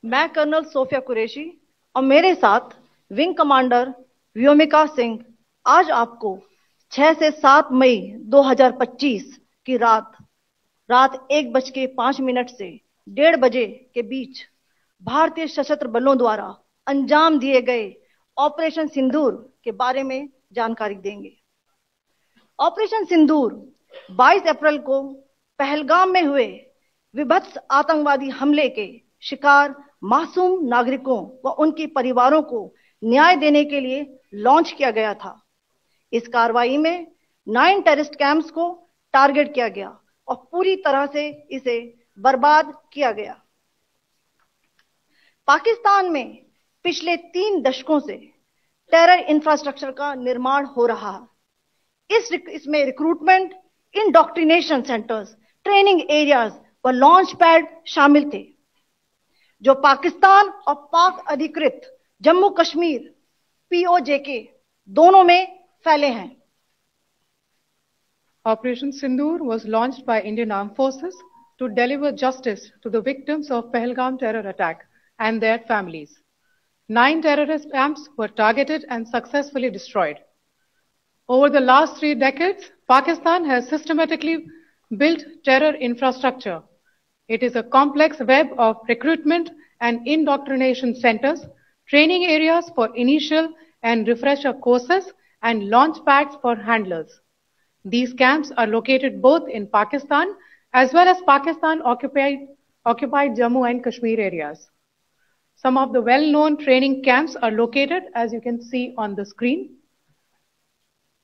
मैं colonel Sophia Qureshi और मेरे साथ विंग कमांडर व्योमिका सिंह आज आपको 6 से 7 मई 2025 की रात 1:05 से 1:30 के बीच भारतीय सशस्त्र बलों द्वारा अंजाम दिए गए ऑपरेशन सिंदूर के बारे में जानकारी देंगे। ऑपरेशन सिंदूर 22 अप्रैल को पहलगाम में हुए विभत्स आतंकवादी हमले के शिकार मासूम नागरिकों व उनके परिवारों को न्याय देने के लिए लॉन्च किया गया था। इस कार्रवाई में 9 टेररिस्ट कैंप्स को टारगेट किया गया और पूरी तरह से इसे बर्बाद किया गया। पाकिस्तान में पिछले 3 दशकों से टेरर इंफ्रास्ट्रक्चर का निर्माण हो रहा है। इसमें recruitment, indoctrination centres, training areas व लॉन्च पैड शामिल थे, जो पाकिस्तान और पाक अधिकृत जम्मू कश्मीर POJK दोनों में फैले हैं। Operation Sindoor was launched by Indian Armed Forces to deliver justice to the victims of Pahalgam terror attack and their families. 9 terrorist camps were targeted and successfully destroyed. Over the last 3 decades, Pakistan has systematically built terror infrastructure. It is a complex web of recruitment and indoctrination centers, training areas for initial and refresher courses, and launch pads for handlers. These camps are located both in Pakistan as well as Pakistan-occupied Jammu and Kashmir areas. Some of the well-known training camps are located, as you can see on the screen.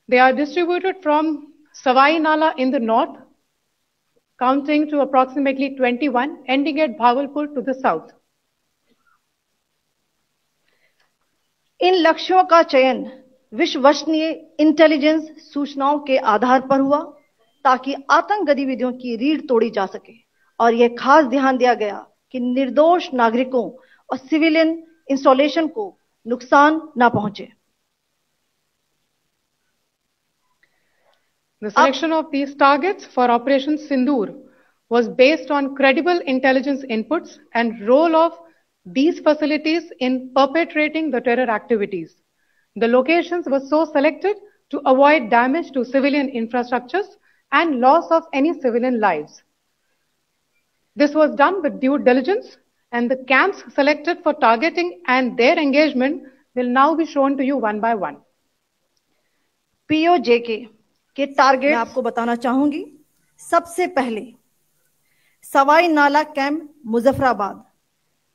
They are distributed from Savai Nala in the north, counting to approximately 21, ending at Bhagalpur to the south. इन लक्ष्यों का चयन विश्वसनीय intelligence सूचनाओं के आधार पर हुआ ताकि आतंक गतिविधियों की रीढ़ तोड़ी जा सके और यह खास ध्यान दिया गया कि निर्दोष नागरिकों और सिविलियन इंस्टॉलेशन को नुकसान न पहुंचे। The selection of these targets for Operation Sindoor was based on credible intelligence inputs and role of these facilities in perpetrating the terror activities. The locations were so selected to avoid damage to civilian infrastructures and loss of any civilian lives. This was done with due diligence, and the camps selected for targeting and their engagement will now be shown to you one by one. POJK के target मैं आपको बताना चाहूंगी। सबसे पहले सवाई नाला camp Muzaffarabad,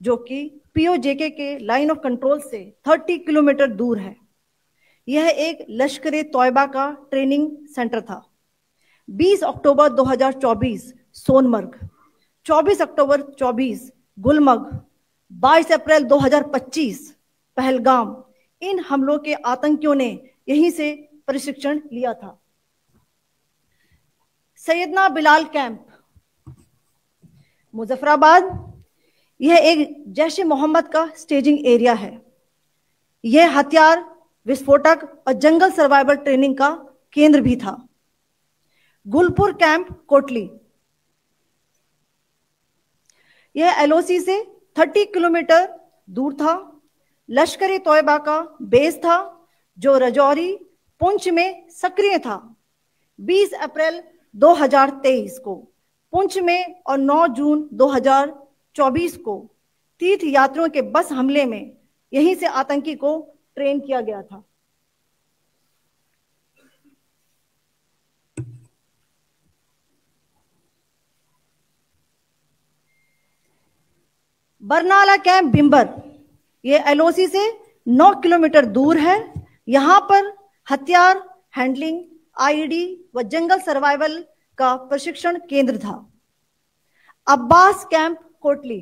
जो कि POJK के लाइन ऑफ कंट्रोल से 30 किलोमीटर दूर है। यह एक लश्कर तौयबा का ट्रेनिंग सेंटर था। 20 अक्टूबर 2024 सोनमर्ग, 24 अक्टूबर 24 गुलमर्ग, 22 अप्रैल 2025 पहलगाम, इन हमलों के आतंकियों ने यहीं से प्रशिक्षण लिया था। सैयदना बिलाल कैंप मुजफ्फराबाद, यह एक जैश-ए मोहम्मद का स्टेजिंग एरिया है। यह हथियार, विस्फोटक और जंगल सर्वाइवल ट्रेनिंग का केंद्र भी था। गुलपुर कैंप कोटली, यह LOC से 30 किलोमीटर दूर था। लश्कर तौयबा का बेस था, जो रजौरी पुंछ में सक्रिय था। 20 अप्रैल 2023 को पुंछ में और 9 जून 2024 को तीर्थ यात्रियों के बस हमले में यहीं से आतंकी को ट्रेन किया गया था। बरनाला कैंप बिंबर, यह LOC से 9 किलोमीटर दूर है। यहां पर हथियार, हैंडलिंग, IED व जंगल सर्वाइवल का प्रशिक्षण केंद्र था। अब्बास कैंप कोटली,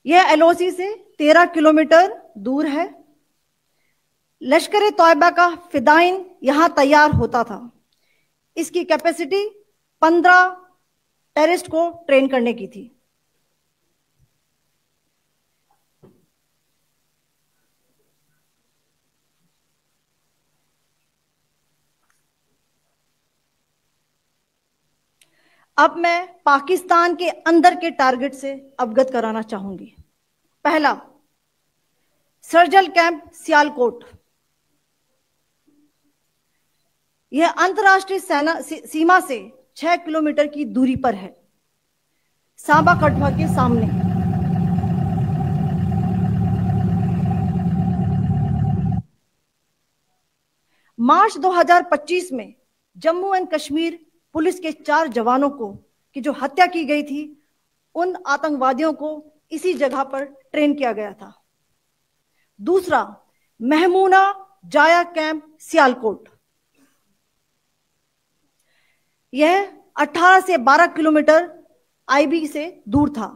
यह LOC से 13 किलोमीटर दूर है। लश्कर तौयबा का फिदाइन यहां तैयार होता था। इसकी कैपेसिटी 15 टेररिस्ट को ट्रेन करने की थी। अब मैं पाकिस्तान के अंदर के टारगेट से अवगत कराना चाहूंगी। पहला, सर्जिकल कैंप सियालकोट। यह अंतर्राष्ट्रीय सीमा से 6 किलोमीटर की दूरी पर है, सांबा कठुआ के सामने। मार्च 2025 में जम्मू एंड कश्मीर पुलिस के 4 जवानों को की जो हत्या की गई थी, उन आतंकवादियों को इसी जगह पर ट्रेन किया गया था। दूसरा, महमूना जाया कैंप सियालकोट। यह 18 से 12 किलोमीटर आईबी से दूर था।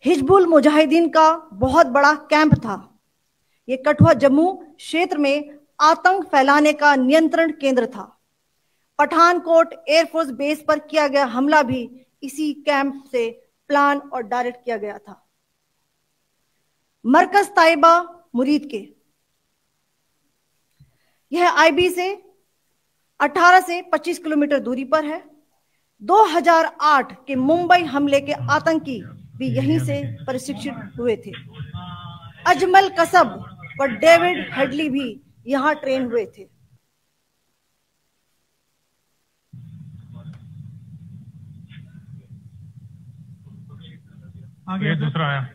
हिजबुल मुजाहिदीन का बहुत बड़ा कैंप था। यह कठुआ जम्मू क्षेत्र में आतंक फैलाने का नियंत्रण केंद्र था। पठानकोट एयरफोर्स बेस पर किया गया हमला भी इसी कैंप से प्लान और डायरेक्ट किया गया था। मरकज ताइबा मुरीद के, यह आईबी से 18 से 25 किलोमीटर दूरी पर है। 2008 के मुंबई हमले के आतंकी भी यहीं से प्रशिक्षित हुए थे। अजमल कसब व डेविड हेडली भी यहां ट्रेन हुए थे। आगे दूसरा आया।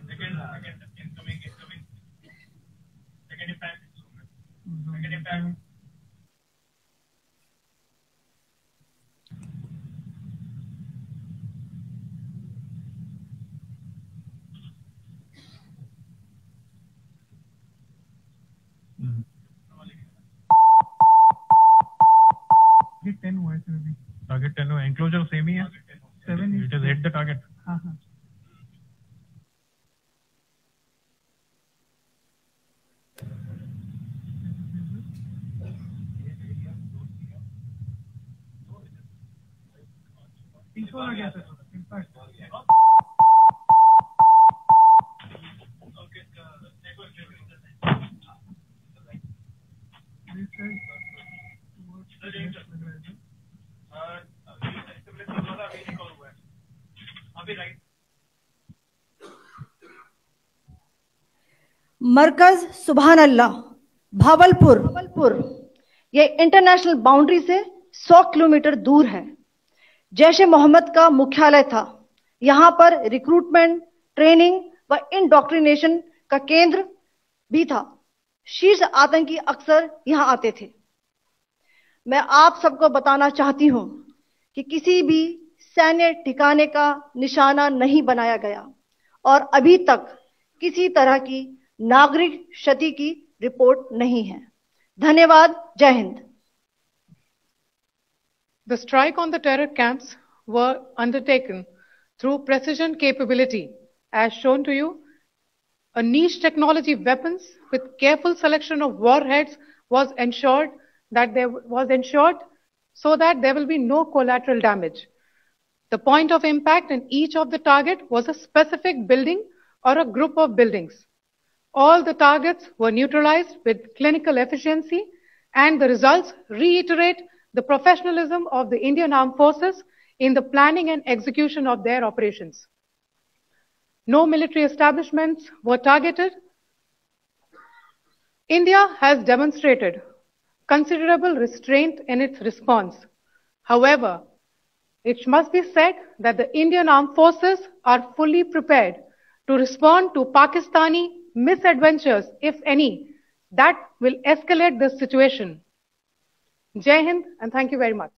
टारगेट 10 हुआ है सर। टारगेट 10 हुआ, एंक्लोजर सेम ही है। 7 it is hit the target. हाँ हाँ। आ गया सर। मरकज सुभान अल्लाह भावलपुर, यह इंटरनेशनल बाउंड्री से 100 किलोमीटर दूर है। जैश ए मोहम्मद का मुख्यालय था। यहां पर रिक्रूटमेंट, ट्रेनिंग व इंडोक्ट्रिनेशन का केंद्र भी था। शीर्ष आतंकी अक्सर यहां आते थे। मैं आप सबको बताना चाहती हूं कि किसी भी सैन्य ठिकाने का निशाना नहीं बनाया गया और अभी तक किसी तरह की नागरिक क्षति की रिपोर्ट नहीं है। धन्यवाद। जय Hind. The strike on the terror camps were undertaken through precision capability, as shown to you. A niche technology weapons with careful selection of warheads was ensured so that there will be no collateral damage. The point of impact in each of the target was a specific building or a group of buildings. All the targets were neutralized with clinical efficiency, and the results reiterate the professionalism of the Indian Armed Forces in the planning and execution of their operations. No military establishments were targeted. India has demonstrated considerable restraint in its response. However, it must be said that the Indian Armed Forces are fully prepared to respond to Pakistani misadventures, if any, that will escalate this situation. Jai Hind, and thank you very much.